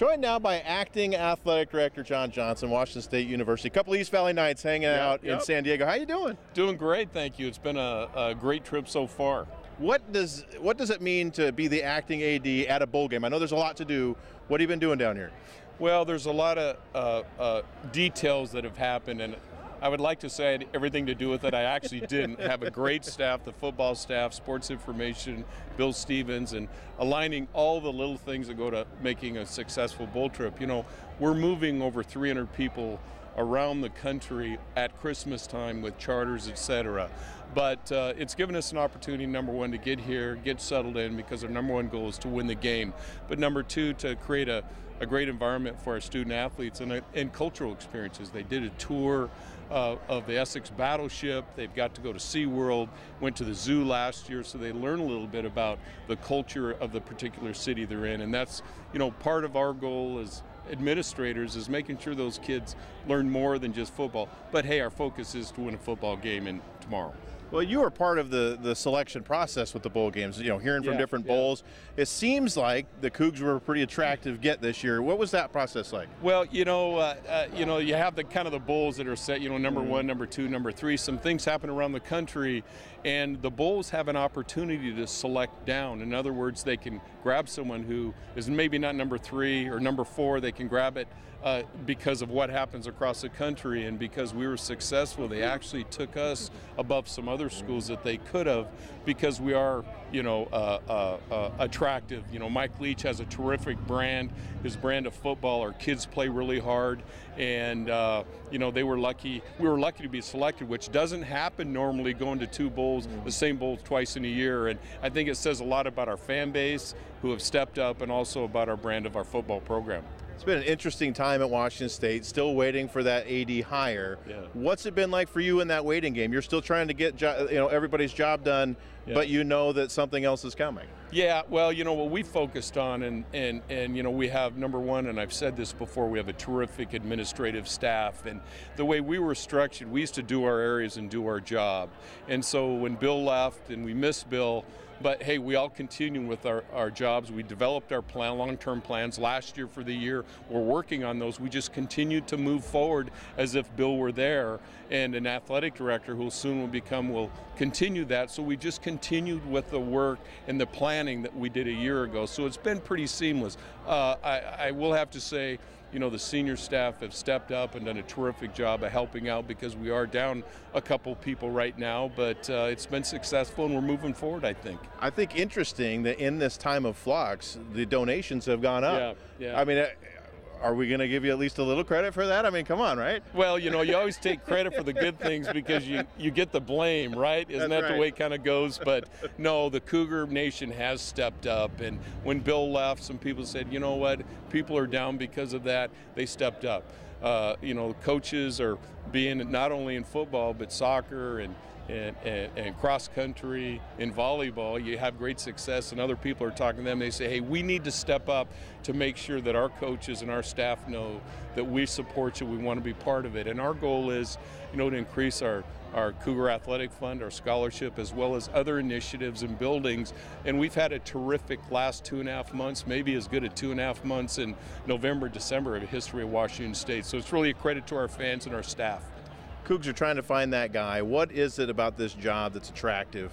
Joined now by Acting Athletic Director John Johnson, Washington State University. A couple East Valley nights hanging out in San Diego. How you doing? Doing great, thank you. It's been a great trip so far. What does it mean to be the acting AD at a bowl game? I know there's a lot to do. What have you been doing down here? Well, there's a lot of details that have happened, and I would like to say I had everything to do with it. I actually didn't. Have a great staff, the football staff, sports information, Bill Stevens, and aligning all the little things that go to making a successful bowl trip. You know, we're moving over 300 people around the country at Christmas time with charters, etc. But it's given us an opportunity, number one, to get here, get settled in, because our number one goal is to win the game. But number two, to create a great environment for our student athletes and cultural experiences. They did a tour of the Essex Battleship. They've got to go to SeaWorld, went to the zoo last year, so they learn a little bit about the culture of the particular city they're in. And that's, you know, part of our goal as administrators is making sure those kids learn more than just football. But hey, our focus is to win a football game tomorrow. Well, you were part of the selection process with the bowl games, you know, hearing from different bowls. It seems like the Cougs were a pretty attractive get this year. What was that process like? Well, you have the kind of the bowls that are set, you know, number one, number two, number three. Some things happen around the country, and the bowls have an opportunity to select down. In other words, they can grab someone who is maybe not number three or number four. They can grab it because of what happens across the country, and because we were successful, they actually took us above some other schools that they could have, because we are, you know, attractive. You know, Mike Leach has a terrific brand, his brand of football. Our kids play really hard, and you know, we were lucky to be selected, which doesn't happen normally, going to two bowls, the same bowls twice in a year. And I think it says a lot about our fan base who have stepped up, and also about our brand of our football program. It's been an interesting time at Washington State, still waiting for that AD hire. What's it been like for you in that waiting game? You're still trying to get everybody's job done, but you know that something else is coming. Yeah, well, you know, what we focused on, and you know, we have, number one, and I've said this before, we have a terrific administrative staff, and the way we were structured, we used to do our areas and do our job. And so when Bill left, and we missed Bill, but hey, we all continue with our jobs. We developed our plan, long-term plans last year for the year. We're working on those. We just continued to move forward as if Bill were there, and an athletic director who soon will continue that. So we just continued with the work and the planning that we did a year ago. So it's been pretty seamless. I will have to say, you know, the senior staff have stepped up and done a terrific job of helping out, because we are down a couple people right now, but it's been successful, and we're moving forward, I think. I think interesting that in this time of flux, the donations have gone up. Yeah. I mean, are we going to give you at least a little credit for that? I mean, come on, right? Well, you know, you always take credit for the good things, because you get the blame, right? Isn't that the way it kind of goes? But no, the Cougar Nation has stepped up. And when Bill left, some people said, you know what, people are down because of that. They stepped up. You know, coaches are being, not only in football, but soccer and cross country, in volleyball, you have great success, and other people are talking to them. They say, hey, we need to step up to make sure that our coaches and our staff know that we support you, we want to be part of it. And our goal is, you know, to increase our Cougar Athletic Fund, our scholarship, as well as other initiatives and buildings. And we've had a terrific last 2.5 months, maybe as good as 2.5 months in November, December of the history of Washington State. So it's really a credit to our fans and our staff. Cougs are trying to find that guy. What is it about this job that's attractive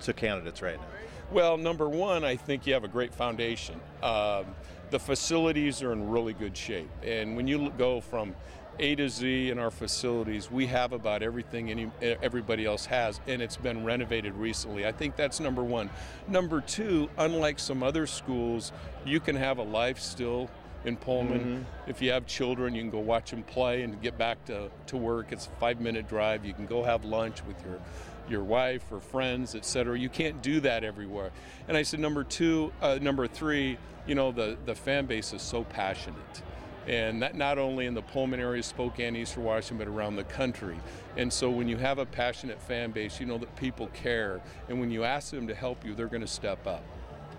to candidates right now? Well, number one, I think you have a great foundation. The facilities are in really good shape. And when you go from A to Z in our facilities, we have about everything everybody else has, and it's been renovated recently. I think that's number one. Number two, unlike some other schools, you can have a life still in Pullman. If you have children, you can go watch them play and get back to work. It's a 5-minute drive. You can go have lunch with your wife or friends, etc. You can't do that everywhere. And I said, number three, you know, the fan base is so passionate. And that not only in the Pullman area, Spokane, Eastern Washington, but around the country. And so when you have a passionate fan base, you know that people care. And when you ask them to help you, they're going to step up.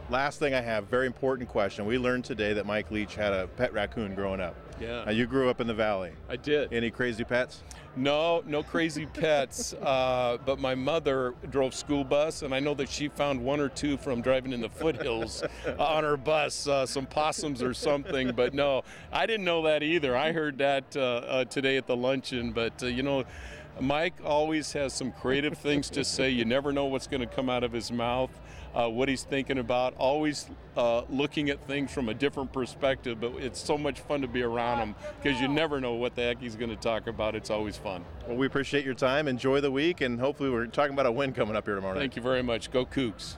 Last thing I have, very important question. We learned today that Mike Leach had a pet raccoon growing up. Yeah. Now, you grew up in the Valley. I did. Any crazy pets? No crazy pets, but my mother drove school bus, and I know that she found one or two from driving in the foothills on her bus, some possums or something, but no, I didn't know that either. I heard that today at the luncheon, but Mike always has some creative things to say. You never know what's going to come out of his mouth, what he's thinking about, always looking at things from a different perspective, but it's so much fun to be around him because you never know what the heck he's going to talk about. It's always fun. Well, we appreciate your time. Enjoy the week, and hopefully we're talking about a win coming up here tomorrow night. Thank you very much. Go Cougs.